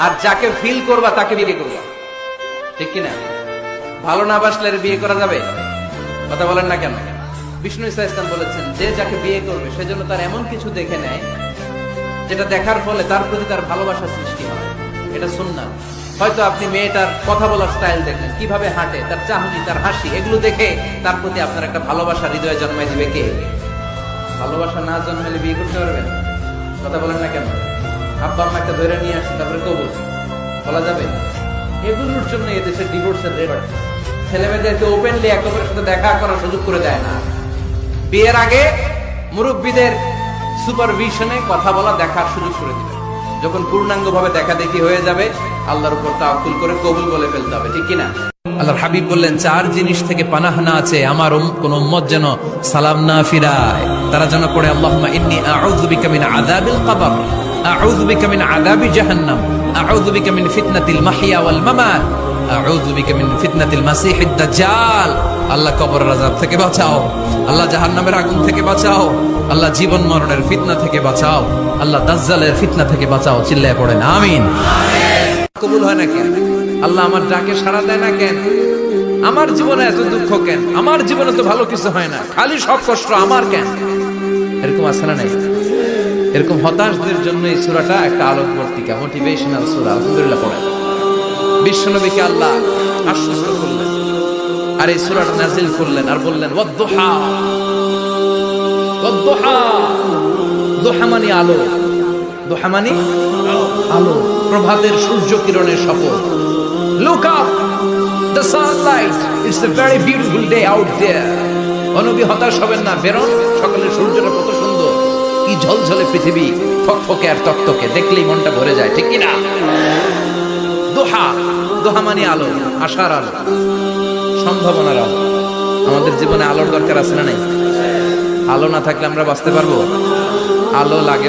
আর যাকে ফিল করবা তাকে বিয়ে করবা, ঠিক কিনা? ভালো না বাসলে বিয়ে করা যাবে? কথা বলেন না কেন? বিষ্ণু ইসা ইসলাম বলেছেন, যে যাকে বিয়ে করবে সেজন্য তার এমন কিছু দেখে নেয় যেটা দেখার ফলে তার প্রতি তার ভালোবাসা সৃষ্টি হয়। এটা সুন্নাত। হয়তো আপনি মেয়েটার কথা বলার স্টাইল দেখলেন, কিভাবে হাঁটে, তার চাহনি, তার হাসি, এগুলো দেখে তার প্রতি আপনার একটা ভালোবাসা হৃদয়ে জন্মাই দিবে। কে? ভালোবাসা না জন্মালে বিয়ে করতে পারবেন? কথা বলেন না কেন? আব্বা আম্মাকে ধরে নিয়ে আসছে, তারপরে কবুল বলা যাবে? এগুলোর জন্য এদেশে ডিভোর্সের রেট আছে। ছেলে মেয়েদেরকে ওপেনলি একে অপরের সাথে দেখা করার সুযোগ করে দেয় না। বিয়ের আগে মুরব্বীদের সুপারভিশনে কথা বলা, দেখার সুযোগ করে দিবে। যখন পূর্ণাঙ্গ ভাবে দেখা দেখি হয়ে যাবে, আল্লাহর উপর তাওয়াক্কুল করে কবুল বলে ফেলতে হবে, ঠিক কিনা? আল্লাহর হাবিব বললেন, চার জিনিস থেকে পানাহ না আছে আমার কোন উম্মত যেন সালাম না ফিরায়। তারা যেন পড়ে, আল্লাহুম্মা ইন্নী আউযু বিকা মিন আযাবিল কবর, আউযু বিকা মিন আযাবি জাহান্নাম, আউযু বিকা মিন ফিতনাতিল মাহইয়া ওয়াল মামাত, আউযু বিকা মিন ফিতনাতিল মাসিহিদ দাজ্জাল। আল্লাহ কবরের আযাব থেকে বাঁচাও, আল্লাহ জাহান্নামের আগুন থেকে বাঁচাও, আল্লাহ জীবন মরণের ফিতনা থেকে বাঁচাও, আল্লাহ দাজ্জালের ফিতনা থেকে বাঁচাও। চিল্লায় পড়েন আমিন। কবুল হয় না কেন? আল্লাহ আমার ডাকে সাড়া দেয় না কেন? আমার জীবনে এত দুঃখ কেন? আমার জীবনে তো ভালো কিছু হয় না, খালি সব কষ্ট আমার কেন? এরকম আছে না নাই? এরকম হতাশদের জন্য এই সূরাটা একটা আলোকবর্তিকা, মোটিভেশনাল সূরা। আলহামদুলিল্লাহ পড়েন। বিশ্বনবীকে আল্লাহ আশ্বস্ত করলেন আর এই সূরাটা নাজিল করলেন আর বললেন, ওয়াদ-দুহা, ওয়াদ-দুহা। দুহা মানে আলো, দুহা মানে আলো, প্রভাতের সূর্য কিরণের শপথ। Look up, the sunlight, it's a very beautiful day out there. নবী হতাশ হবেন না, বেরোন, সকালের সূর্যটা কত সুন্দর, কি ঝলঝলে পৃথিবী, ফকফকে আর তকতকে, দেখলেই মনটা ভরে যায়, ঠিক কি না? দুহা, দুহা মানে আলো, আশার আলো, সম্ভাবনার আলো। আমাদের জীবনে আলোর দরকার আছে না নাই? আলো না থাকলে আমরা বাঁচতে পারবো? আলো লাগে।